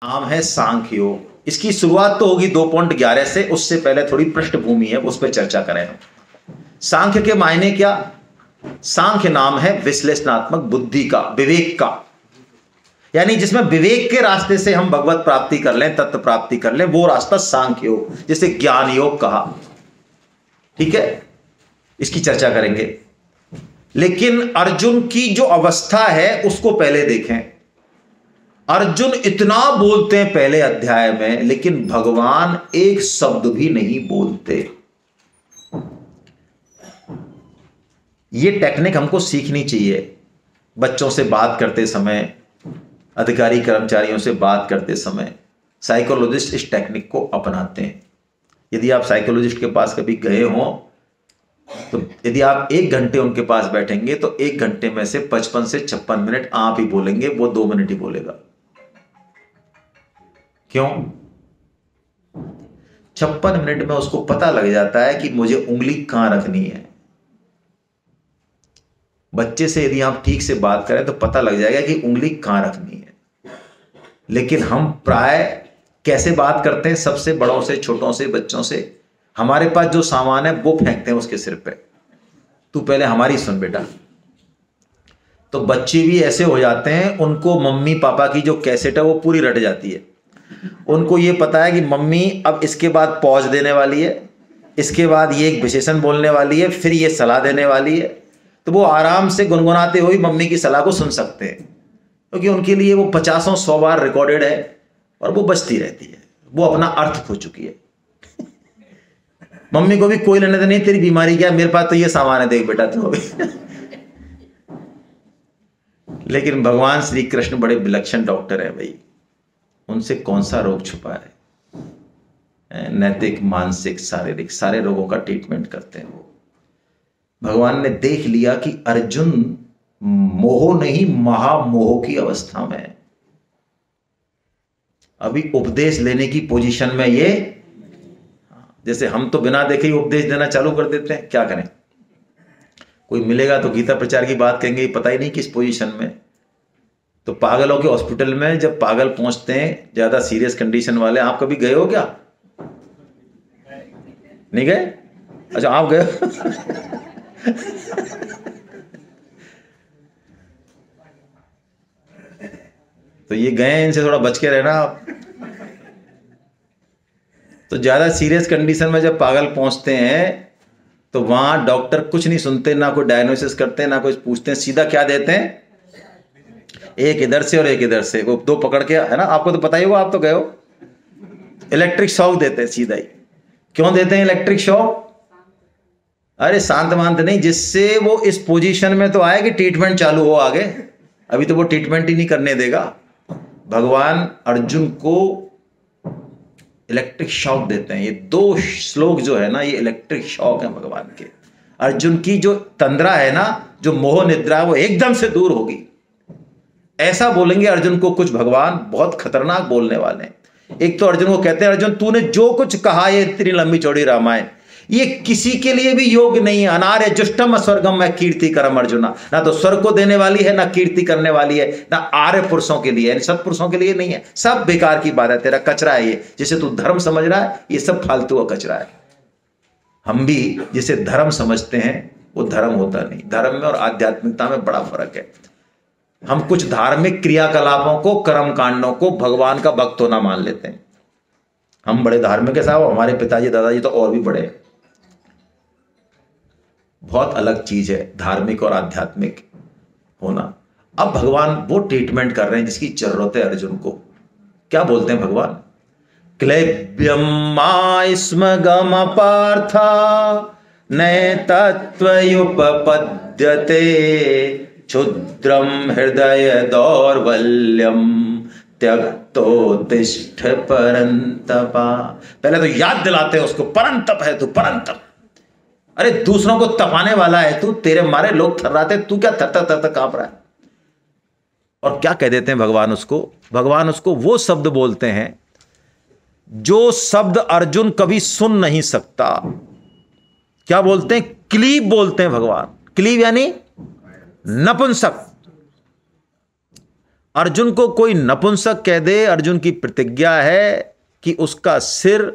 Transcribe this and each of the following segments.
नाम है सांख्य योग। इसकी शुरुआत तो होगी 2.11 से, उससे पहले थोड़ी पृष्ठभूमि है, उस पर चर्चा करें। सांख्य के मायने क्या? सांख्य नाम है विश्लेषणात्मक बुद्धि का, विवेक का, यानी जिसमें विवेक के रास्ते से हम भगवत प्राप्ति कर लें, तत्व प्राप्ति कर लें, वो रास्ता सांख्य योग, जिसे ज्ञान योग कहा। ठीक है, इसकी चर्चा करेंगे। लेकिन अर्जुन की जो अवस्था है उसको पहले देखें। अर्जुन इतना बोलते हैं पहले अध्याय में, लेकिन भगवान एक शब्द भी नहीं बोलते। यह टेक्निक हमको सीखनी चाहिए। बच्चों से बात करते समय, अधिकारी कर्मचारियों से बात करते समय साइकोलॉजिस्ट इस टेक्निक को अपनाते हैं। यदि आप साइकोलॉजिस्ट के पास कभी गए हों, तो यदि आप 1 घंटे उनके पास बैठेंगे तो 1 घंटे में से 55 से 56 मिनट आप ही बोलेंगे, वो 2 मिनट ही बोलेगा। क्यों? 56 मिनट में उसको पता लग जाता है कि मुझे उंगली कहां रखनी है। बच्चे से यदि आप ठीक से बात करें तो पता लग जाएगा कि उंगली कहां रखनी है। लेकिन हम प्राय कैसे बात करते हैं? सबसे बड़ों से, छोटों से, बच्चों से, हमारे पास जो सामान है वो फेंकते हैं उसके सिर पे। तू पहले हमारी सुन बेटा। तो बच्चे भी ऐसे हो जाते हैं, उनको मम्मी पापा की जो कैसेट है वो पूरी रट जाती है। उनको ये पता है कि मम्मी अब इसके बाद पॉज देने वाली है, इसके बाद ये एक विशेषण बोलने वाली है, फिर ये सलाह देने वाली है। तो वो आराम से गुनगुनाते हुए मम्मी की सलाह को सुन सकते हैं, क्योंकि उनके लिए वो 50-100 बार रिकॉर्डेड है और वो बजती रहती है। वो अपना अर्थ खो चुकी है। मम्मी को भी कोई लेने देने नहीं, तेरी बीमारी क्या है, मेरे पास तो ये सामान है, देख बेटा तू। लेकिन भगवान श्री कृष्ण बड़े विलक्षण डॉक्टर है भाई। उनसे कौन सा रोग छुपा है? नैतिक, मानसिक, शारीरिक, सारे रोगों का ट्रीटमेंट करते हैं वो। भगवान ने देख लिया कि अर्जुन मोह नहीं महामोह की अवस्था में है। अभी उपदेश लेने की पोजीशन में ये, जैसे हम तो बिना देखे ही उपदेश देना चालू कर देते हैं। क्या करें? कोई मिलेगा तो गीता प्रचार की बात कहेंगे, पता ही नहीं किस पोजीशन में। तो पागलों के हॉस्पिटल में जब पागल पहुंचते हैं, ज्यादा सीरियस कंडीशन वाले, आप कभी गए हो क्या? नहीं गए? अच्छा, आप गए? तो ये गए, इनसे थोड़ा बच के रहना आप। तो ज्यादा सीरियस कंडीशन में जब पागल पहुंचते हैं तो वहां डॉक्टर कुछ नहीं सुनते, ना कोई डायग्नोसिस करते हैं, ना कुछ पूछते हैं, सीधा क्या देते हैं? एक इधर से और एक इधर से, वो 2 पकड़ के, है ना, आपको तो पता ही होगा, आप तो गए हो। इलेक्ट्रिक शॉक देते हैं सीधा ही। क्यों देते हैं इलेक्ट्रिक शॉक? अरे शांत मानते नहीं, जिससे वो इस पोजीशन में तो आए कि ट्रीटमेंट चालू हो आगे। अभी तो वो ट्रीटमेंट ही नहीं करने देगा। भगवान अर्जुन को इलेक्ट्रिक शॉक देते हैं। ये 2 श्लोक जो है ना, ये इलेक्ट्रिक शॉक है भगवान के। अर्जुन की जो तंद्रा है ना, जो मोह निद्रा, वो एकदम से दूर होगी। ऐसा बोलेंगे अर्जुन को कुछ भगवान, बहुत खतरनाक बोलने वाले हैं। एक तो अर्जुन को कहते हैं, अर्जुन तूने जो कुछ कहा, ये इतनी लंबी चौड़ी रामायण, ये किसी के लिए भी योग्य नहीं है। अनार्य जुष्टम स्वर्गम में कीर्ति करम अर्जुना। ना तो स्वर्ग को देने वाली है, ना कीर्ति करने वाली है, ना आर्य पुरुषों के लिए, सत्पुरुषों के लिए नहीं है। सब बेकार की बात है, तेरा कचरा है ये। जिसे तू धर्म समझ रहा है, ये सब फालतू का कचरा है। हम भी जिसे धर्म समझते हैं वो धर्म होता नहीं। धर्म में और आध्यात्मिकता में बड़ा फर्क है। हम कुछ धार्मिक क्रियाकलापों को, कर्म कांडों को भगवान का भक्त होना मान लेते हैं। हम बड़े धार्मिक है साहब, हमारे पिताजी दादाजी तो और भी बड़े हैं। बहुत अलग चीज है धार्मिक और आध्यात्मिक होना। अब भगवान वो ट्रीटमेंट कर रहे हैं जिसकी जरूरत है अर्जुन को। क्या बोलते हैं भगवान? क्लैब्यम मास्मगम पार्था नैतत्वयुपपद्यते क्षुद्रम हृदय दौर्बल्यम त्यक्तोत्तिष्ठ परंतपा। पहले तो याद दिलाते हैं उसको, परंतप है तू, परंतप। अरे दूसरों को तपाने वाला है तू, तेरे मारे लोग थर्राते, तू क्या थर थर कांप रहा है? और क्या कह देते हैं भगवान उसको? भगवान उसको वो शब्द बोलते हैं जो शब्द अर्जुन कभी सुन नहीं सकता। क्या बोलते हैं? क्लीब बोलते हैं भगवान। क्लीब यानी नपुंसक। अर्जुन को कोई नपुंसक कह दे, अर्जुन की प्रतिज्ञा है कि उसका सिर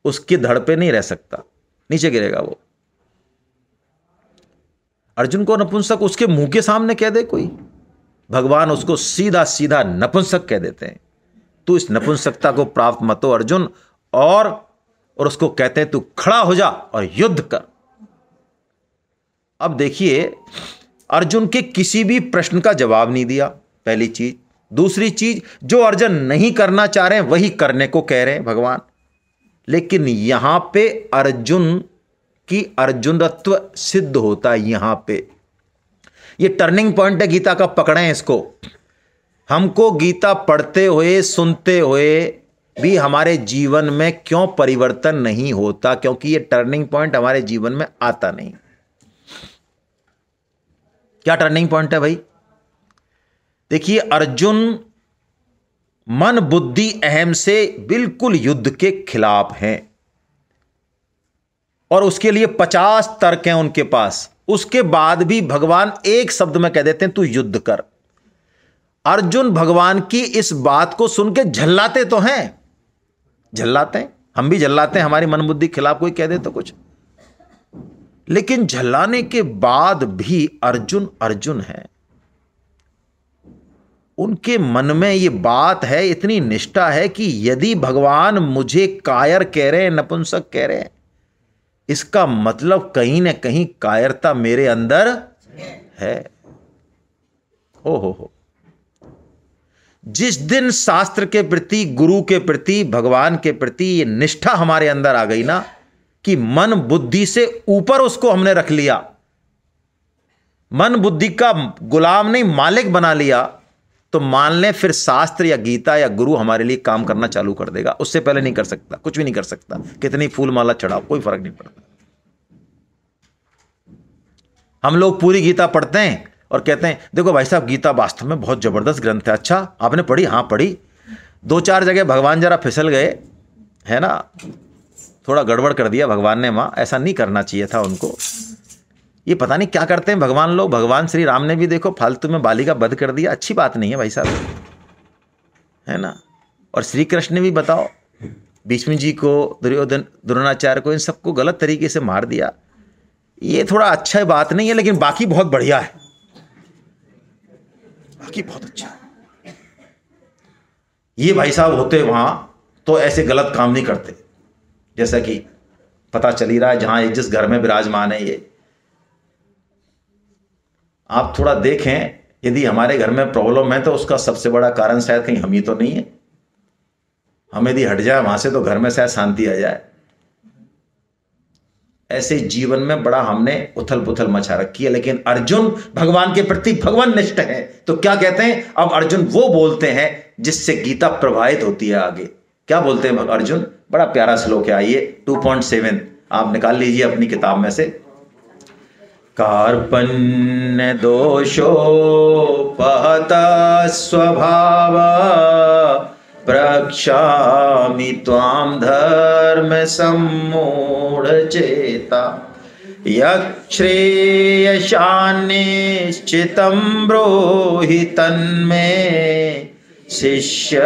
उसकी धड़ पे नहीं रह सकता, नीचे गिरेगा वो। अर्जुन को नपुंसक उसके मुंह के सामने कह दे कोई, भगवान उसको सीधा सीधा नपुंसक कह देते हैं। तू इस नपुंसकता को प्राप्त मत हो अर्जुन, और उसको कहते हैं तू खड़ा हो जा और युद्ध कर। अब देखिए, अर्जुन के किसी भी प्रश्न का जवाब नहीं दिया, पहली चीज। दूसरी चीज, जो अर्जुन नहीं करना चाह रहे हैं वही करने को कह रहे हैं भगवान। लेकिन यहां पे अर्जुन की अर्जुनत्व सिद्ध होता है। यहां पे ये टर्निंग पॉइंट है गीता का, पकड़ें इसको। हमको गीता पढ़ते हुए सुनते हुए भी हमारे जीवन में क्यों परिवर्तन नहीं होता? क्योंकि ये टर्निंग पॉइंट हमारे जीवन में आता नहीं। क्या टर्निंग पॉइंट है भाई? देखिए, अर्जुन मन बुद्धि अहम से बिल्कुल युद्ध के खिलाफ हैं, और उसके लिए 50 तर्क हैं उनके पास। उसके बाद भी भगवान एक शब्द में कह देते हैं तू युद्ध कर। अर्जुन भगवान की इस बात को सुन के झल्लाते तो हैं, झल्लाते हैं, हम भी झल्लाते हैं, हमारी मन बुद्धि खिलाफ कोई कह दे तो कुछ। लेकिन झल्लाने के बाद भी अर्जुन अर्जुन है। उनके मन में ये बात है, इतनी निष्ठा है कि यदि भगवान मुझे कायर कह रहे हैं, नपुंसक कह रहे हैं, इसका मतलब कहीं ना कहीं कायरता मेरे अंदर है। हो। जिस दिन शास्त्र के प्रति, गुरु के प्रति, भगवान के प्रति ये निष्ठा हमारे अंदर आ गई ना, कि मन बुद्धि से ऊपर उसको हमने रख लिया, मन बुद्धि का गुलाम नहीं मालिक बना लिया, तो मान लें फिर शास्त्र या गीता या गुरु हमारे लिए काम करना चालू कर देगा। उससे पहले नहीं कर सकता, कुछ भी नहीं कर सकता। कितनी फूल माला चढ़ाओ, कोई फर्क नहीं पड़ता। हम लोग पूरी गीता पढ़ते हैं और कहते हैं देखो भाई साहब, गीता वास्तव में बहुत जबरदस्त ग्रंथ है। अच्छा, आपने पढ़ी? हाँ पढ़ी। 2-4 जगह भगवान जरा फिसल गए, है ना, थोड़ा गड़बड़ कर दिया भगवान ने। माँ, ऐसा नहीं करना चाहिए था उनको। ये पता नहीं क्या करते हैं भगवान लोग। भगवान श्री राम ने भी देखो फालतू में बाली का वध कर दिया, अच्छी बात नहीं है भाई साहब, है ना। और श्री कृष्ण ने भी बताओ, भीष्म जी को, दुर्योधन, द्रोणाचार्य को, इन सबको गलत तरीके से मार दिया। ये थोड़ा अच्छा बात नहीं है, लेकिन बाकी बहुत बढ़िया है, बाकी बहुत अच्छा है। ये भाई साहब होते वहां तो ऐसे गलत काम नहीं करते, जैसा कि पता चल ही रहा है जहां जिस घर में विराजमान है ये। आप थोड़ा देखें, यदि हमारे घर में प्रॉब्लम है तो उसका सबसे बड़ा कारण शायद कहीं हम ही तो नहीं है। हम यदि हट जाए वहां से तो घर में शायद शांति आ जाए। ऐसे जीवन में बड़ा हमने उथल पुथल मचा रखी है। लेकिन अर्जुन भगवान के प्रति भगवान निष्ठ है, तो क्या कहते हैं अब अर्जुन? वो बोलते हैं जिससे गीता प्रभावित होती है आगे। क्या बोलते हैं अर्जुन? बड़ा प्यारा श्लोक है, आइए 2.7 आप निकाल लीजिए अपनी किताब में से। कार्पण्य दोषोपहत स्वभाव प्रक्षामि त्वां धर्म सम्मूढ़ चेता यच्छ्रेयशान्निश्चितं ब्रूहि तन्मे शिष्यस्तेऽहं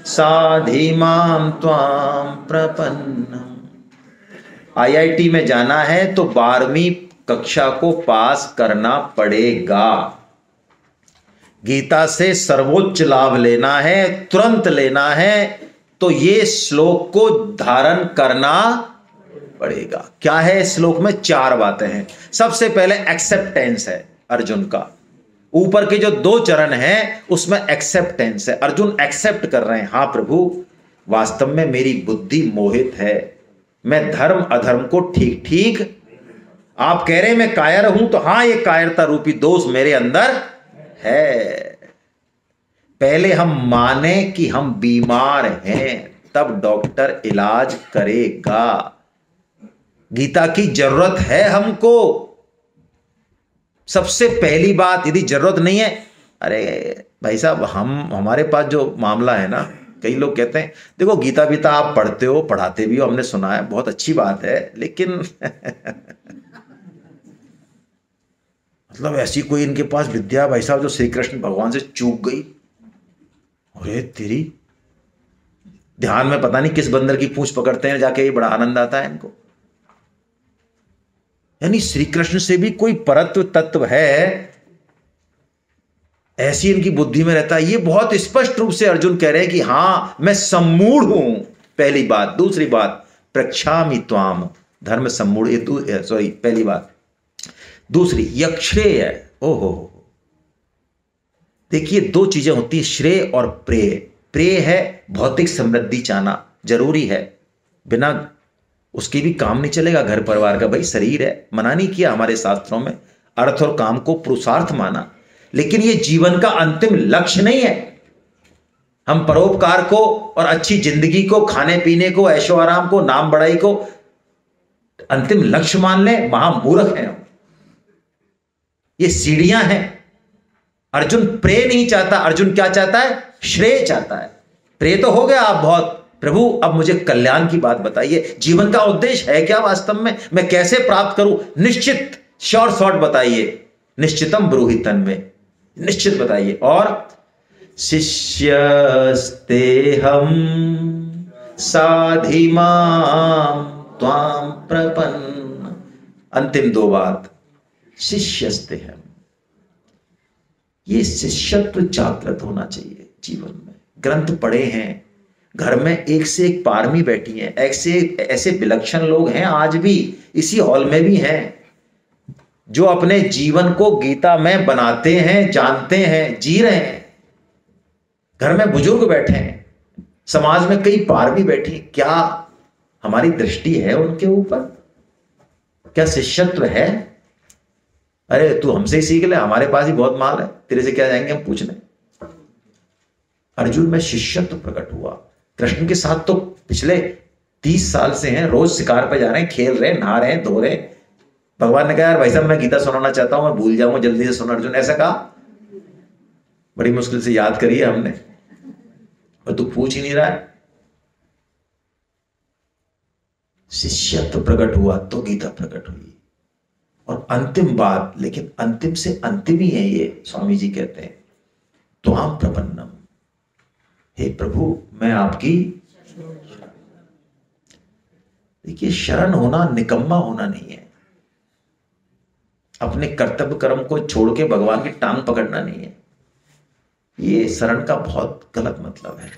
साधिमां त्वां प्रपन्नम्। IIT में जाना है तो 12वीं कक्षा को पास करना पड़ेगा। गीता से सर्वोच्च लाभ लेना है, तुरंत लेना है, तो ये श्लोक को धारण करना पड़ेगा। क्या है इस श्लोक में? 4 बातें हैं। सबसे पहले एक्सेप्टेंस है अर्जुन का। ऊपर के जो 2 चरण हैं उसमें एक्सेप्टेंस है। अर्जुन एक्सेप्ट कर रहे हैं, हाँ प्रभु, वास्तव में मेरी बुद्धि मोहित है, मैं धर्म अधर्म को ठीक ठीक, आप कह रहे हैं मैं कायर हूं, तो हाँ ये कायरता रूपी दोष मेरे अंदर है। पहले हम माने कि हम बीमार हैं, तब डॉक्टर इलाज करेगा। गीता की जरूरत है हमको। सबसे पहली बात, यदि जरूरत नहीं है, अरे भाई साहब, हमारे पास जो मामला है ना, कई लोग कहते हैं देखो गीता बीता आप पढ़ते हो, पढ़ाते भी हो, हमने सुना है, बहुत अच्छी बात है, लेकिन मतलब ऐसी कोई इनके पास विद्या भाई साहब जो श्री कृष्ण भगवान से चूक गई। अरे तेरी, ध्यान में पता नहीं किस बंदर की पूंछ पकड़ते हैं जाके, ये बड़ा आनंद आता है इनको। यानी श्री कृष्ण से भी कोई परत्व तत्व है, ऐसी इनकी बुद्धि में रहता है। ये बहुत स्पष्ट रूप से अर्जुन कह रहे हैं कि हां मैं सम्मूढ़ हूं, पहली बात। दूसरी बात, प्रक्षामि त्वाम, धर्म सम्मूढ़, सॉरी पहली बात। दूसरी यक्षेय, ओहो, देखिए दो चीजें होती है, श्रेय और प्रेय। प्रेय है भौतिक समृद्धि चाहना, जरूरी है, बिना उसके भी काम नहीं चलेगा घर परिवार का। भाई शरीर है, मना नहीं किया हमारे शास्त्रों में, अर्थ और काम को पुरुषार्थ माना, लेकिन ये जीवन का अंतिम लक्ष्य नहीं है। हम परोपकार को और अच्छी जिंदगी को, खाने पीने को, ऐशो आराम को, नाम बढ़ाई को अंतिम लक्ष्य मान ले, महामूर्ख हैं हम। ये सीढ़ियां हैं। अर्जुन प्रेय नहीं चाहता, अर्जुन क्या चाहता है? श्रेय चाहता है। प्रेय तो हो गया आप बहुत, प्रभु अब मुझे कल्याण की बात बताइए, जीवन का उद्देश्य है क्या वास्तव में, मैं कैसे प्राप्त करूं? निश्चित, शॉर्ट बताइए, निश्चितम ब्रूहि में, निश्चित बताइए। और शिष्यस्तेहम साधिमाम त्वाम प्रपन्न, अंतिम दो बात, शिष्यस्तेहम, ये शिष्यत्व जागृत होना चाहिए जीवन में। ग्रंथ पढ़े हैं, घर में एक से एक पारमी बैठी हैं, ऐसे विलक्षण लोग हैं आज भी, इसी हॉल में भी हैं, जो अपने जीवन को गीता में बनाते हैं, जानते हैं, जी रहे हैं। घर में बुजुर्ग बैठे हैं, समाज में कई पारमी बैठी, क्या हमारी दृष्टि है उनके ऊपर? क्या शिष्यत्व है? अरे तू हमसे ही सीख ले, हमारे पास ही बहुत माल है, तेरे से क्या जाएंगे हम पूछने। अर्जुन में शिष्यत्व प्रकट हुआ। कृष्ण के साथ तो पिछले 30 साल से हैं, रोज शिकार पे जा रहे हैं, खेल रहे हैं, नहा रहे हैं, धो रहे हैं। भगवान ने कहा यार भाई साहब मैं गीता सुनाना चाहता हूं, मैं भूल जाऊंगा, जल्दी से सुनो। अर्जुन ऐसा कहा, बड़ी मुश्किल से याद करी है हमने, और तू पूछ ही नहीं रहा है। शिष्यत्व प्रकट हुआ तो गीता प्रकट हुई। और अंतिम बात, लेकिन अंतिम से अंतिम ही है ये, स्वामी जी कहते हैं त्वाम प्रपन्नम, हे प्रभु मैं आपकी। देखिए शरण होना निकम्मा होना नहीं है, अपने कर्तव्य कर्म को छोड़ के भगवान की टांग पकड़ना नहीं है। ये शरण का बहुत गलत मतलब है।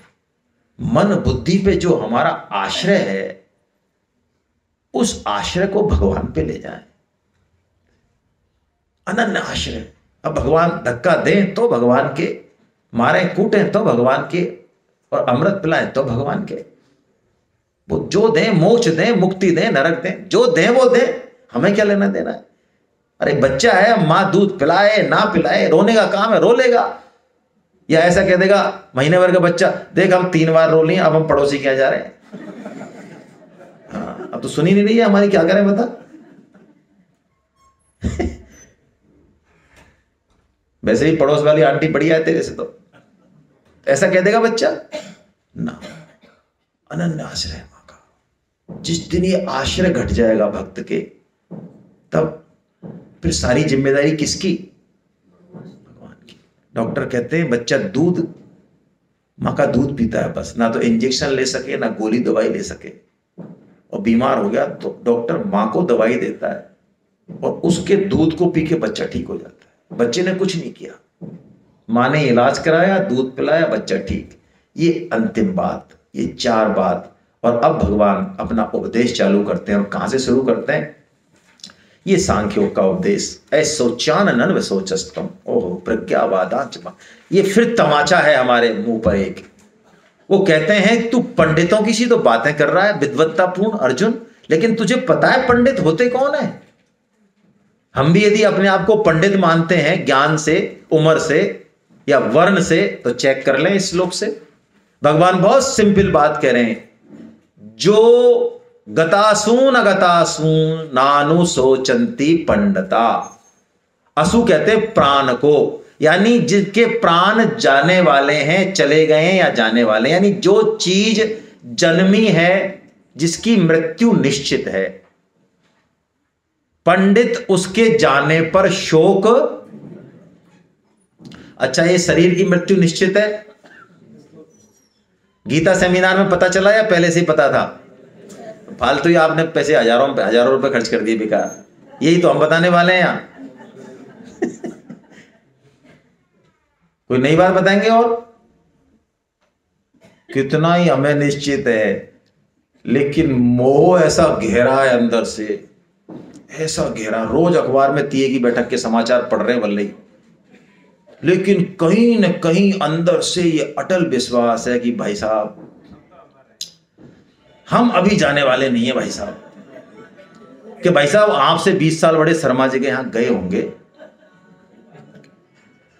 मन बुद्धि पे जो हमारा आश्रय है, उस आश्रय को भगवान पे ले जाएं, अनन्य आश्रय। अब भगवान धक्का दें तो भगवान के, मारे कूटें तो भगवान के, और अमृत पिलाएं तो भगवान के। वो जो दें, मोक्ष दें, मुक्ति दें, नरक दें, जो दें वो दें, हमें क्या लेना देना है। अरे बच्चा है, माँ दूध पिलाए ना पिलाए, रोने का काम है, रो लेगा। या ऐसा कह देगा महीने भर का बच्चा, देख हम 3 बार रो लिए, अब हम पड़ोसी के यहाँ जा रहे हैं। हाँ, अब तो सुनी नहीं रही है हमारी, क्या करें बता। वैसे ही पड़ोस वाली आंटी बढ़िया है तेरे से, तो ऐसा कह देगा बच्चा ना। अनन्य आश्रय मां का। जिस दिन ये आश्रय घट जाएगा भक्त के, तब फिर सारी जिम्मेदारी किसकी? भगवान की। डॉक्टर कहते हैं बच्चा दूध, मां का दूध पीता है बस, ना तो इंजेक्शन ले सके ना गोली दवाई ले सके, और बीमार हो गया तो डॉक्टर मां को दवाई देता है, और उसके दूध को पी के बच्चा ठीक हो जाता है। बच्चे ने कुछ नहीं किया, मां ने इलाज कराया, दूध पिलाया, बच्चा ठीक। ये अंतिम बात, ये 4 बात। और अब भगवान अपना उपदेश चालू करते हैं, और कहां से शुरू करते हैं? ये सांख्यों का उपदेश, ऐसोचानन वसोचस्तम, ओहो प्रज्ञावादांच। ये फिर तमाचा है हमारे मुंह पर एक। वो कहते हैं तू पंडितों की सी तो बातें कर रहा है, विद्वत्तापूर्ण अर्जुन, लेकिन तुझे पता है पंडित होते कौन है? हम भी यदि अपने आप को पंडित मानते हैं, ज्ञान से, उम्र से या वर्ण से, तो चेक कर लें इस श्लोक से। भगवान बहुत सिंपल बात कह रहे हैं, जो गतासून अगतासून नानु सोचंती पंडिता। असु कहते प्राण को, यानी जिनके प्राण जाने वाले हैं, चले गए हैं या जाने वाले, यानी जो चीज जन्मी है, जिसकी मृत्यु निश्चित है, पंडित उसके जाने पर शोक। अच्छा, ये शरीर की मृत्यु निश्चित है? गीता सेमिनार में पता चला या पहले से ही पता था? फालतू ही आपने पैसे हजारों रुपए खर्च कर दिए बेकार। यही तो हम बताने वाले हैं यहां। कोई नई बात बताएंगे? और कितना ही हमें निश्चित है, लेकिन मोह ऐसा गहरा है अंदर से, ऐसा गहरा। रोज अखबार में तीये की बैठक के समाचार पढ़ रहे हैं वल्लई, लेकिन कहीं न कहीं अंदर से ये अटल विश्वास है कि भाई साहब हम अभी जाने वाले नहीं है भाई साहब। कि भाई साहब आपसे 20 साल बड़े शर्मा जी के यहां गए होंगे।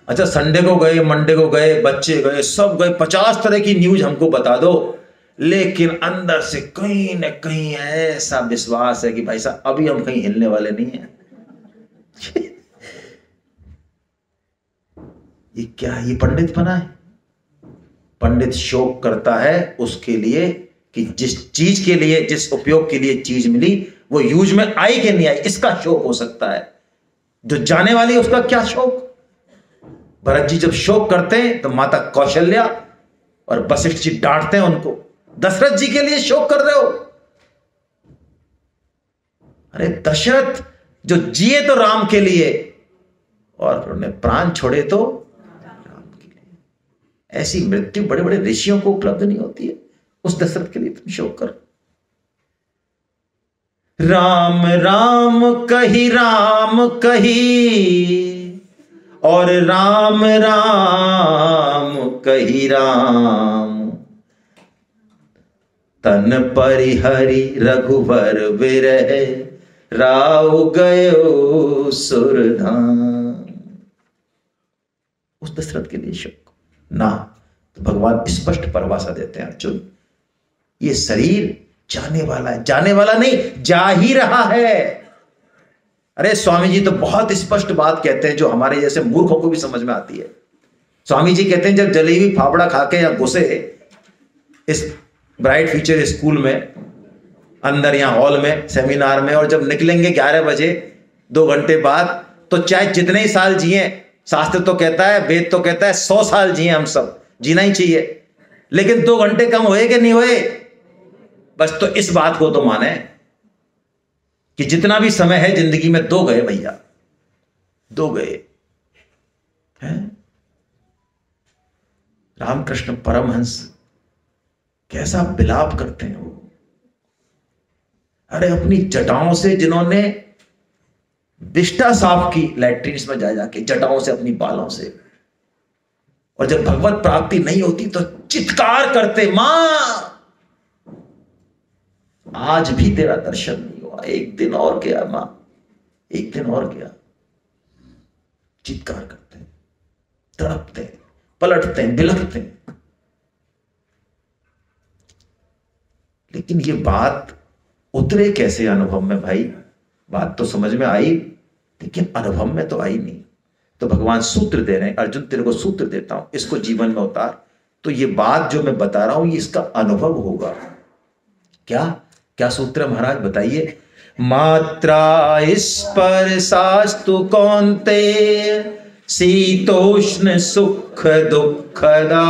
अच्छा, संडे को गए, मंडे को गए, बच्चे गए, सब गए, 50 तरह की न्यूज हमको बता दो, लेकिन अंदर से कहीं न कहीं ऐसा विश्वास है कि भाई साहब अभी हम कहीं हिलने वाले नहीं है। ये क्या है? ये पंडित बना है। पंडित शोक करता है उसके लिए कि जिस चीज के लिए, जिस उपयोग के लिए चीज मिली वो यूज में आई कि नहीं आई, इसका शोक हो सकता है। जो जाने वाली है उसका क्या शोक? भरत जी जब शोक करते हैं तो माता कौशल्या और वशिष्ठ जी डांटते हैं उनको, दशरथ जी के लिए शोक कर रहे हो। अरे दशरथ जो जिए तो राम के लिए और उन्होंने प्राण छोड़े तो राम के लिए। ऐसी मृत्यु बड़े बड़े ऋषियों को उपलब्ध नहीं होती है। उस दशरथ के लिए तुम शोक करो। राम राम कही और राम राम कही राम, तन परिहरि रघुवर विरह राव गयो सुरधाम। उस दशरथ के लिए शोक ना। तो भगवान स्पष्ट परिभाषा देते हैं, अर्जुन ये शरीर जाने वाला है। जाने वाला नहीं, जा ही रहा है। अरे स्वामी जी तो बहुत स्पष्ट बात कहते हैं जो हमारे जैसे मूर्खों को भी समझ में आती है। स्वामी जी कहते हैं जब जलेबी फाफड़ा खाके या घुसे इस ब्राइट फ्यूचर स्कूल में अंदर, यहां हॉल में, सेमिनार में, और जब निकलेंगे 11 बजे 2 घंटे बाद, तो चाहे जितने ही साल जिए, शास्त्र तो कहता है, वेद तो कहता है 100 साल जिए, हम सब जीना ही चाहिए, लेकिन 2 घंटे कम हुए कि नहीं हुए? बस तो इस बात को तो माने कि जितना भी समय है जिंदगी में 2 गए भैया, 2 गए हैं। रामकृष्ण परमहंस कैसा विलाप करते हैं वो। अरे अपनी जटाओं से जिन्होंने विष्ठा साफ की लैट्रिन्स में जा जाके, जटाओं से, अपनी बालों से, और जब भगवत प्राप्ति नहीं होती तो चित्कार करते, मां आज भी तेरा दर्शन नहीं हुआ, एक दिन और गया मां, एक दिन और गया। चित्कार करते हैं, तड़पते हैं, पलटते हैं, बिलखते हैं। लेकिन ये बात उतरे कैसे अनुभव में भाई? बात तो समझ में आई, लेकिन अनुभव में तो आई नहीं। तो भगवान सूत्र दे रहे हैं, अर्जुन तेरे को सूत्र देता हूं, इसको जीवन में उतार, तो ये बात जो मैं बता रहा हूं ये इसका अनुभव होगा। क्या क्या सूत्र है महाराज, बताइए। मात्रा स्पर्शास्तु कौन्तेय शीतोष्ण सुख दुःखदा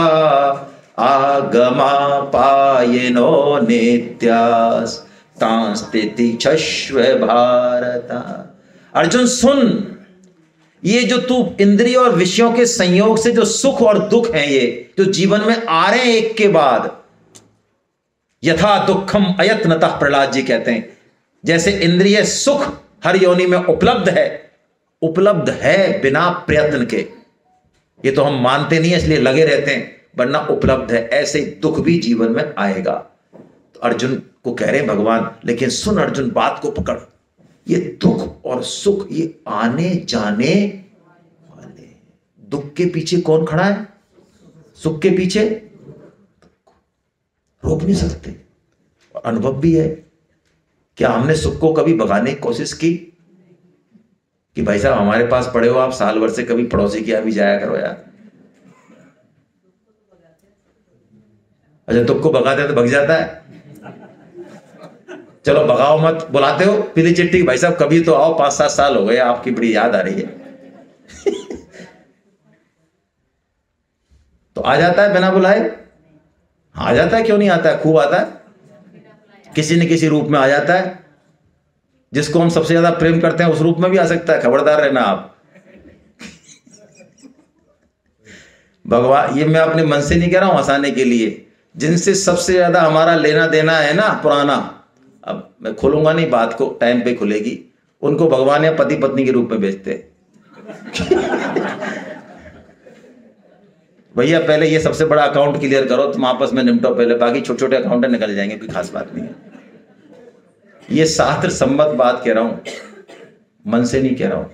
आगमा पायनो नित्यास तांस्तितिक्षस्व भारत। अर्जुन सुन, ये जो तू इंद्रिय और विषयों के संयोग से जो सुख और दुख हैं, ये जो जीवन में आ रहे हैं एक के बाद, यथा दुखम अयत्नतः, प्रहलाद जी कहते हैं, जैसे इंद्रिय सुख हर योनि में उपलब्ध है बिना प्रयत्न के। ये तो हम मानते नहीं है इसलिए लगे रहते हैं, वरना उपलब्ध है। ऐसे दुख भी जीवन में आएगा। तो अर्जुन को कह रहे हैं भगवान, लेकिन सुन अर्जुन, बात को पकड़, ये दुख और सुख ये आने जाने वाले। दुख के पीछे कौन खड़ा है? सुख के पीछे रोक नहीं सकते। और अनुभव भी है। क्या हमने सुख को कभी भगाने की कोशिश की कि भाई साहब हमारे पास पड़े हो आप, साल भर से कभी पड़ोसी के यहां भी जाया करो यार? अच्छा, दुख को भगाते हैं तो भग जाता है। चलो भगाओ मत, बुलाते हो पीली चिट्ठी, भाई साहब कभी तो आओ, 5-7 साल हो गए, आपकी बड़ी याद आ रही है। तो आ जाता है बिना बुलाए, आ जाता है, क्यों नहीं आता है, खूब आता है, किसी न किसी रूप में आ जाता है। जिसको हम सबसे ज्यादा प्रेम करते हैं उस रूप में भी आ सकता है, खबरदार रहना आप। भगवान, ये मैं अपने मन से नहीं कह रहा हूं हंसाने के लिए, जिनसे सबसे ज्यादा हमारा लेना देना है ना पुराना, अब मैं खोलूंगा नहीं बात को, टाइम पे खुलेगी, उनको भगवान या पति पत्नी के रूप में भेजते हैं। भैया पहले ये सबसे बड़ा अकाउंट क्लियर करो, तुम आपस में निपटो पहले, बाकी छोटे छोटे अकाउंट निकल जाएंगे, कोई खास बात नहीं है। ये शास्त्र सम्मत बात कह रहा हूं, मन से नहीं कह रहा हूं।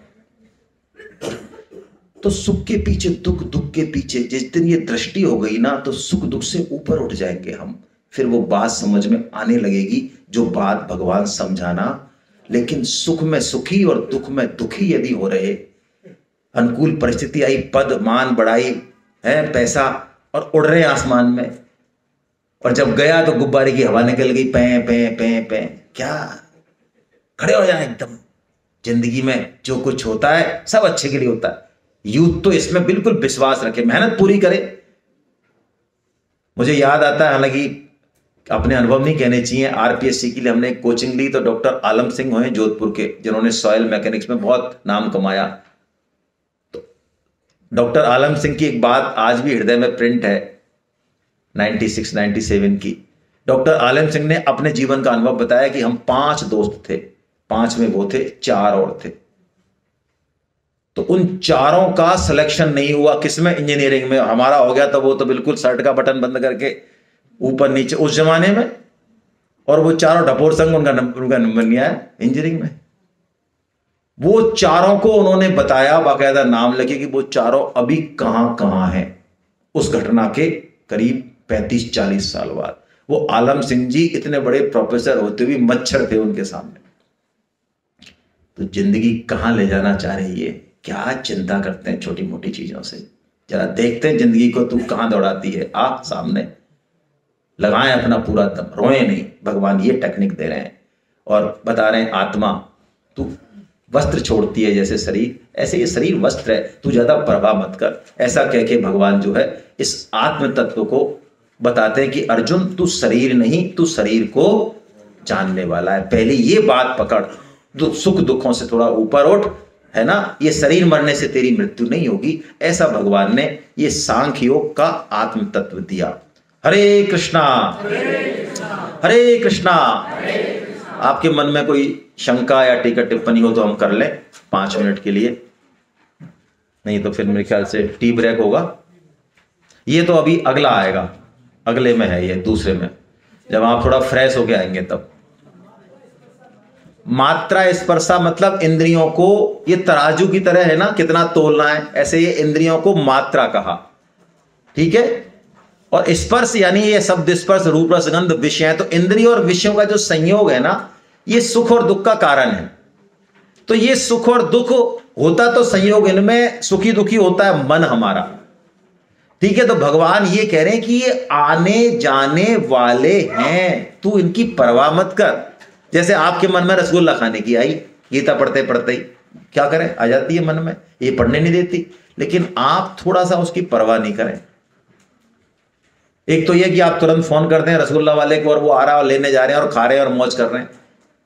तो सुख के पीछे दुख, दुख के पीछे, जिस दिन ये दृष्टि हो गई ना, तो सुख दुख से ऊपर उठ जाएंगे हम, फिर वो बात समझ में आने लगेगी जो बात भगवान समझाना। लेकिन सुख में सुखी और दुख में दुखी यदि हो रहे, अनुकूल परिस्थिति आई, पद मान बढ़ाई है, पैसा, और उड़ रहे आसमान में, और जब गया तो गुब्बारे की हवा निकल गई, पे पे पे पे, क्या खड़े हो जाए एकदम। जिंदगी में जो कुछ होता है सब अच्छे के लिए होता है, यूथ तो इसमें बिल्कुल विश्वास रखे, मेहनत पूरी करे। मुझे याद आता है, हालांकि अपने अनुभव नहीं कहने चाहिए, आरपीएससी के लिए हमने एक कोचिंग ली, तो डॉक्टर आलम सिंह हुए जोधपुर के, जिन्होंने सॉइल मैकेनिक्स में बहुत नाम कमाया। तो डॉक्टर आलम सिंह की एक बात आज भी हृदय में प्रिंट है, 96-97 की। डॉक्टर आलम सिंह ने अपने जीवन का अनुभव बताया कि हम 5 दोस्त थे, 5 में वो थे, 4 और थे। तो उन चारों का सिलेक्शन नहीं हुआ, किसमें, इंजीनियरिंग में। हमारा हो गया तो वो तो बिल्कुल शर्ट का बटन बंद करके ऊपर नीचे उस जमाने में, और वो चारों ढपोर संग, उनका नंबर नहीं आया इंजीनियरिंग में। वो चारों को उन्होंने बताया, बाकायदा नाम लेके, कि वो चारों अभी कहां कहां हैं, उस घटना के करीब 35-40 साल बाद। वो आलम सिंह जी इतने बड़े प्रोफेसर होते हुए मच्छर थे उनके सामने। तो जिंदगी कहां ले जाना चाह रही है, क्या चिंता करते हैं छोटी मोटी चीजों से, जरा देखते हैं जिंदगी को तू कहां दौड़ाती है। आ सामने लगाएं अपना पूरा दम, रोए नहीं, भगवान ये टेक्निक दे रहे हैं और बता रहे हैं, आत्मा तू वस्त्र छोड़ती है जैसे शरीर, ऐसे ये शरीर वस्त्र है, तू ज्यादा परवाह मत कर। ऐसा कह के भगवान जो है इस आत्म तत्व को बताते हैं कि अर्जुन तू शरीर नहीं, तू शरीर को जानने वाला है। पहले ये बात पकड़, सुख दुखों से थोड़ा ऊपर उठ, है ना, ये शरीर मरने से तेरी मृत्यु नहीं होगी। ऐसा भगवान ने ये सांख्य योग का आत्म तत्व दिया। हरे कृष्णा हरे कृष्णा। आपके मन में कोई शंका या टीका टिप्पणी हो तो हम कर लें 5 मिनट के लिए, नहीं तो फिर मेरे ख्याल से टी ब्रेक होगा। ये तो अभी अगला आएगा, अगले में है ये, दूसरे में, जब आप थोड़ा फ्रेश होके आएंगे तब। मात्रा स्पर्शा मतलब इंद्रियों को, ये तराजू की तरह है ना, कितना तोलना है, ऐसे ये इंद्रियों को मात्रा कहा, ठीक है। और स्पर्श यानी ये शब्द स्पर्श, रूप रस गंध विषय, तो इंद्रिय और विषयों का जो संयोग है ना, ये सुख और दुख का कारण है। तो ये सुख और दुख होता तो संयोग इनमें सुखी दुखी होता है मन हमारा, ठीक है। तो भगवान ये कह रहे हैं कि ये आने जाने वाले हैं, तू इनकी परवाह मत कर। जैसे आपके मन में रसगुल्ला खाने की आई, गीता पढ़ते पढ़ते ही क्या करें, आ जाती है मन में, ये पढ़ने नहीं देती, लेकिन आप थोड़ा सा उसकी परवाह नहीं करें। एक तो ये कि आप तुरंत फोन करते हैं रसगुल्ला वाले को, और वो आ रहा है और लेने जा रहे हैं और खा रहे हैं और मौज कर रहे हैं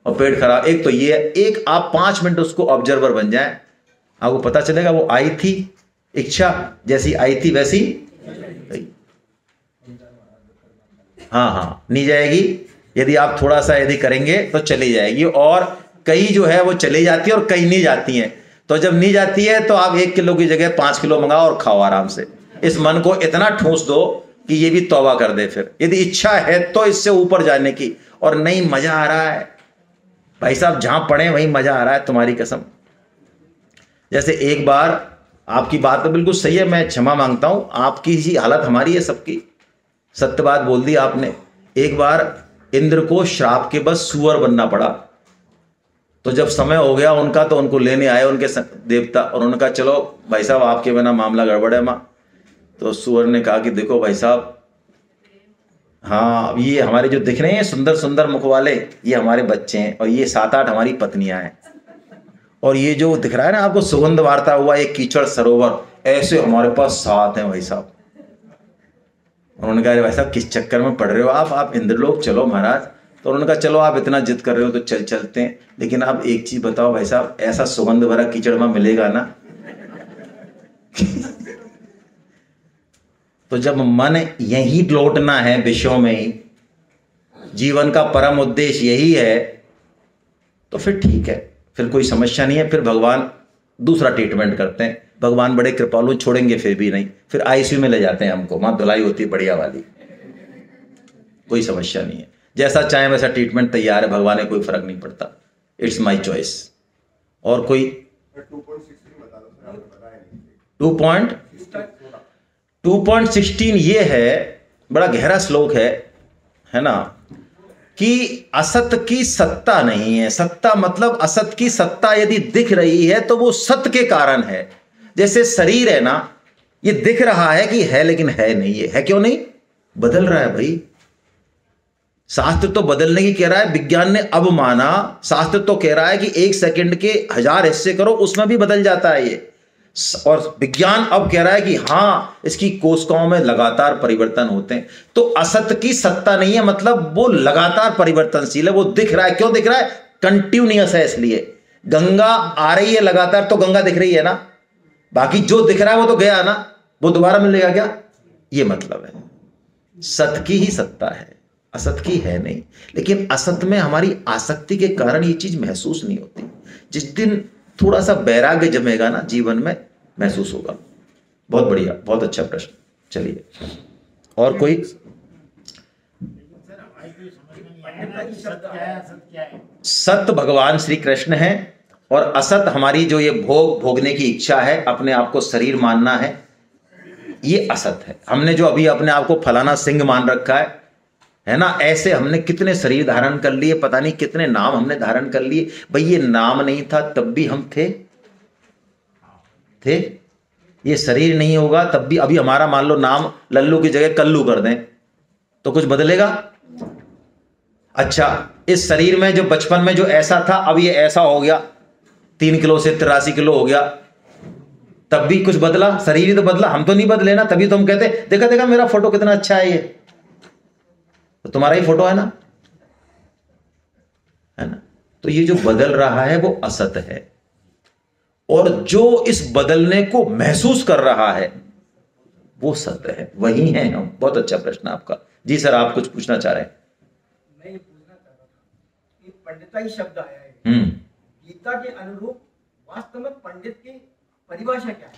और पेट खराब। एक तो ये, एक आप 5 मिनट उसको ऑब्जर्वर बन जाएं, आपको पता चलेगा वो आई थी, इच्छा जैसी आई थी वैसी हाँ नहीं जाएगी। यदि आप थोड़ा सा यदि करेंगे तो चली जाएगी, और कई जो है वो चली जाती है और कई नहीं जाती हैं। तो जब नहीं जाती है तो आप 1 किलो की जगह 5 किलो मंगाओ और खाओ आराम से। इस मन को इतना ठूंस दो कि ये भी तौबा कर दे। फिर यदि इच्छा है तो इससे ऊपर जाने की, और नहीं मजा आ रहा है भाई साहब, जहां पड़े वहीं मजा आ रहा है, तुम्हारी कसम। जैसे एक बार, आपकी बात तो बिल्कुल सही है, मैं क्षमा मांगता हूं, आपकी ही हालत हमारी है सबकी, सत्य बात बोल दी आपने। एक बार इंद्र को श्राप के बस सुअर बनना पड़ा, तो जब समय हो गया उनका, तो उनको लेने आए उनके देवता, और उन्होंने कहा चलो भाई साहब आपके बिना मामला गड़बड़ है माँ। तो सुअर ने कहा कि देखो भाई साहब, हाँ, अब ये हमारे जो दिख रहे हैं सुंदर सुंदर मुख वाले, ये हमारे बच्चे हैं, और ये 7-8 हमारी पत्नियां हैं। और ये जो दिख रहा है ना आपको सुगंध वार्ता हुआ एक कीचड़ सरोवर, ऐसे हमारे पास 7 हैं भाई साहब। उन्होंने कहा भाई साहब किस चक्कर में पड़ रहे हो आप इंद्रलोक चलो महाराज। तो उन्होंने कहा चलो आप इतना जिद कर रहे हो तो चलते हैं, लेकिन आप एक चीज बताओ भाई साहब, ऐसा सुगंध भरा कीचड़ में मिलेगा ना? तो जब मन यही लौटना है विषयों में ही, जीवन का परम उद्देश्य यही है, तो फिर ठीक है, फिर कोई समस्या नहीं है। फिर भगवान दूसरा ट्रीटमेंट करते हैं, भगवान बड़े कृपालु, छोड़ेंगे फिर भी नहीं, फिर आईसीयू में ले जाते हैं हमको, वहां धुलाई होती है बढ़िया वाली, कोई समस्या नहीं है। जैसा चाहे वैसा ट्रीटमेंट तैयार है, भगवान ने कोई फर्क नहीं पड़ता, इट्स माई चॉइस। और कोई 2.16 ये है, बड़ा गहरा श्लोक है ना, कि असत की सत्ता नहीं है। सत्ता मतलब असत की सत्ता यदि दिख रही है तो वो सत्य के कारण है। जैसे शरीर है ना, ये दिख रहा है कि है लेकिन है नहीं है क्यों नहीं? बदल रहा है भाई। शास्त्र तो बदलने की कह रहा है, विज्ञान ने अब माना, शास्त्र तो कह रहा है कि 1 सेकंड के 1000 हिस्से करो उसमें भी बदल जाता है ये। और विज्ञान अब कह रहा है कि हाँ, इसकी कोशिकाओं में लगातार परिवर्तन होते हैं। तो असत की सत्ता नहीं है, मतलब वो लगातार परिवर्तनशील है, वो दिख रहा है। क्यों दिख रहा है? कंटिन्यूअस है, इसलिए। गंगा आ रही है लगातार तो गंगा दिख रही है ना, बाकी जो दिख रहा है वो तो गया ना, वो दोबारा मिलेगा क्या? ये मतलब है सत की ही सत्ता है, असत की है नहीं। लेकिन असत में हमारी आसक्ति के कारण ये चीज महसूस नहीं होती। जिस दिन थोड़ा सा वैराग्य जमेगा ना जीवन में, महसूस होगा। बहुत बढ़िया, बहुत अच्छा प्रश्न। चलिए और कोई? सत्य भगवान श्री कृष्ण है, और असत हमारी जो ये भोगने की इच्छा है, अपने आप को शरीर मानना है, ये असत है। हमने जो अभी अपने आप को फलाना सिंह मान रखा है ना, ऐसे हमने कितने शरीर धारण कर लिए, पता नहीं कितने नाम हमने धारण कर लिए। भाई ये नाम नहीं था तब भी हम थे, ये शरीर नहीं होगा तब भी। अभी हमारा मान लो नाम लल्लू की जगह कल्लू कर दें तो कुछ बदलेगा? अच्छा, इस शरीर में जो बचपन में जो ऐसा था, अब ये ऐसा हो गया, 3 किलो से 83 किलो हो गया, तब भी कुछ बदला? शरीर ही तो बदला, हम तो नहीं बदले ना। तभी तो हम कहते देखा देखा मेरा फोटो कितना अच्छा है, ये तो तुम्हारा ही फोटो है ना, तो ये जो बदल रहा है वो असत है, और जो इस बदलने को महसूस कर रहा है वो सत्य है, वही है हम। बहुत अच्छा प्रश्न आपका। जी सर, आप कुछ पूछना चाह रहे हैं? मैं ये पूछना चाह रहा था कि पंडिताई शब्द आया है, गीता के अनुरूप वास्तव में पंडित की परिभाषा क्या है?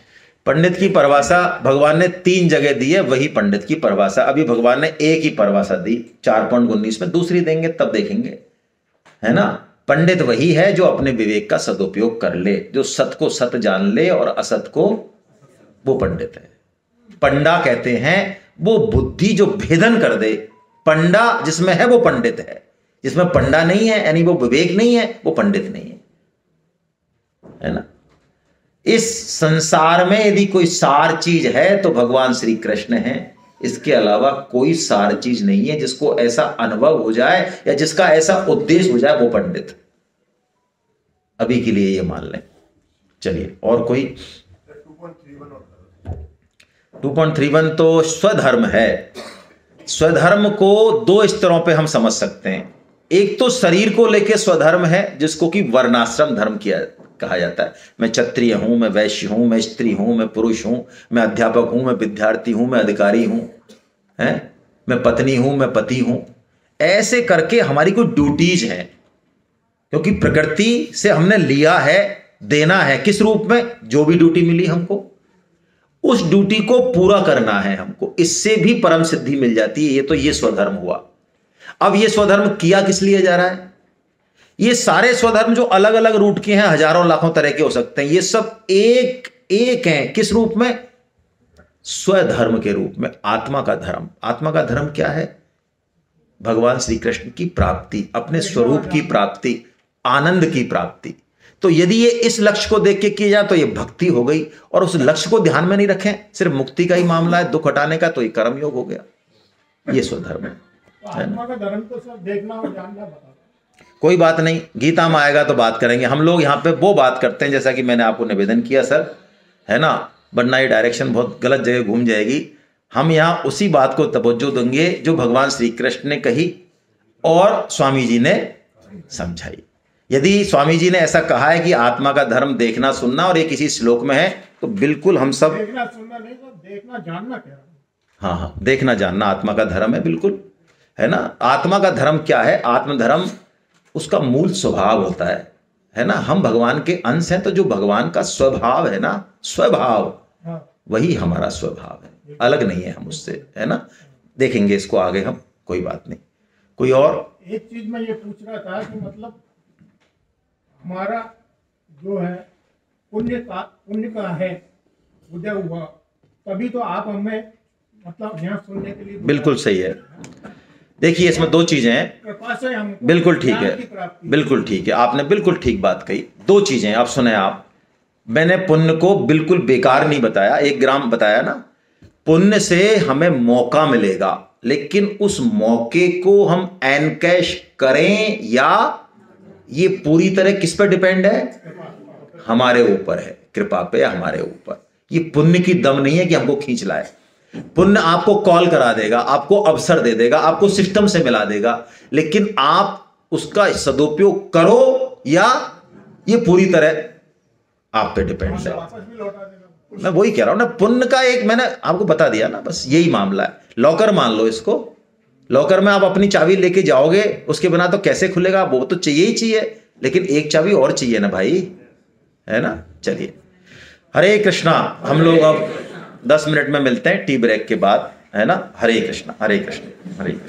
पंडित की परिभाषा भगवान ने 3 जगह दी है, वही पंडित की परिभाषा। अभी भगवान ने एक ही परिभाषा दी 4.19 में, दूसरी देंगे तब देखेंगे, है ना। पंडित वही है जो अपने विवेक का सदुपयोग कर ले, जो सत को सत जान ले और असत को, वो पंडित है। पंडा कहते हैं वो बुद्धि जो भेदन कर दे। पंडा जिसमें है वो पंडित है, जिसमें पंडा नहीं है यानी वो विवेक नहीं है, वो पंडित नहीं है ना। इस संसार में यदि कोई सार चीज है तो भगवान श्री कृष्ण है। इसके अलावा कोई सार चीज नहीं है। जिसको ऐसा अनुभव हो जाए या जिसका ऐसा उद्देश्य हो जाए वो पंडित। अभी के लिए ये मान लें। चलिए और कोई? 2.31 तो स्वधर्म है। स्वधर्म को 2 स्तरों पे हम समझ सकते हैं। एक तो शरीर को लेके स्वधर्म है, जिसको कि वर्णाश्रम धर्म कहा जाता है। मैं क्षत्रिय हूं, मैं वैश्य हूं, मैं स्त्री हूं, मैं पुरुष हूं, मैं अध्यापक हूं, मैं विद्यार्थी हूं, मैं अधिकारी हूं, मैं पत्नी हूं, मैं पति हूं। ऐसे करके हमारी कोई ड्यूटीज हैं, क्योंकि प्रकृति से हमने लिया है, देना है। किस रूप में? जो भी ड्यूटी मिली हमको, उस ड्यूटी को पूरा करना है हमको। इससे भी परम सिद्धि मिल जाती है। ये स्वधर्म हुआ। अब ये स्वधर्म किया किस लिए जा रहा है? ये सारे स्वधर्म जो अलग अलग रूट के हैं, हजारों लाखों तरह के हो सकते हैं, ये सब एक हैं। किस रूप में? स्वधर्म के रूप में। आत्मा का धर्म। आत्मा का धर्म क्या है? भगवान श्री कृष्ण की प्राप्ति, अपने स्वरूप की प्राप्ति, आनंद की प्राप्ति। तो यदि ये इस लक्ष्य को देख के किया जाए तो ये भक्ति हो गई। और उस लक्ष्य को ध्यान में नहीं रखें, सिर्फ मुक्ति का ही मामला है, दुख हटाने का, तो ये कर्म योग हो गया। ये स्वधर्म है। आत्मा का धर्म तो सब देखना और जानना बता। कोई बात नहीं, गीता में आएगा तो बात करेंगे। हम लोग यहाँ पे वो बात करते हैं जैसा कि मैंने आपको निवेदन किया सर, है ना, वरना ये डायरेक्शन बहुत गलत जगह घूम जाएगी। हम यहाँ उसी बात को तवज्जो देंगे जो भगवान श्री कृष्ण ने कही और स्वामी जी ने समझाई। यदि स्वामी जी ने ऐसा कहा है कि आत्मा का धर्म देखना सुनना और ये किसी श्लोक में है, तो बिल्कुल हम सब देखना सुनना नहीं, तो देखना जानना कह रहा हूँ। हाँ हाँ, देखना जानना आत्मा का धर्म है, बिल्कुल, है ना। आत्मा का धर्म क्या है? आत्मधर्म उसका मूल स्वभाव होता है ना। हम भगवान के अंश हैं, तो जो भगवान का स्वभाव है ना, स्वभाव, वही हमारा स्वभाव है, अलग नहीं है हम उससे, है ना। देखेंगे इसको आगे हम, कोई बात नहीं। कोई और? एक चीज मैं ये पूछ रहा था कि मतलब हमारा जो है पुण्य का है उदय हुआ, तभी तो आप हमें मतलब यहाँ सुनने के लिए। बिल्कुल सही है। देखिए इसमें दो चीजें हैं। कृपा से हमको बिल्कुल ठीक है, ज्ञान की प्राप्ति। बिल्कुल ठीक है, आपने बिल्कुल ठीक बात कही। दो चीजें आप सुने, आप, मैंने पुण्य को बिल्कुल बेकार नहीं बताया, 1 ग्राम बताया ना। पुण्य से हमें मौका मिलेगा, लेकिन उस मौके को हम एनकैश करें या ये पूरी तरह किस पर डिपेंड है? हमारे ऊपर है, कृपा पे, हमारे ऊपर। ये पुण्य की दम नहीं है कि हमको खींच लाए। पुण्य आपको कॉल करा देगा, आपको अवसर दे देगा, आपको सिस्टम से मिला देगा, लेकिन आप उसका सदुपयोग करो या ये पूरी तरह आप पे डिपेंड है। मैं वही कह रहा हूं ना, पुण्य का एक मैंने आपको बता दिया ना, बस यही मामला है। लॉकर मान लो इसको, लॉकर में आप अपनी चाबी लेके जाओगे, उसके बिना तो कैसे खुलेगा? वो तो चाहिए ही चाहिए, लेकिन एक चाबी और चाहिए ना भाई, है ना। चलिए, हरे कृष्णा। हम लोग अब 10 मिनट में मिलते हैं टी ब्रेक के बाद, है ना। हरे कृष्णा, हरे कृष्णा, हरे कृष्णा।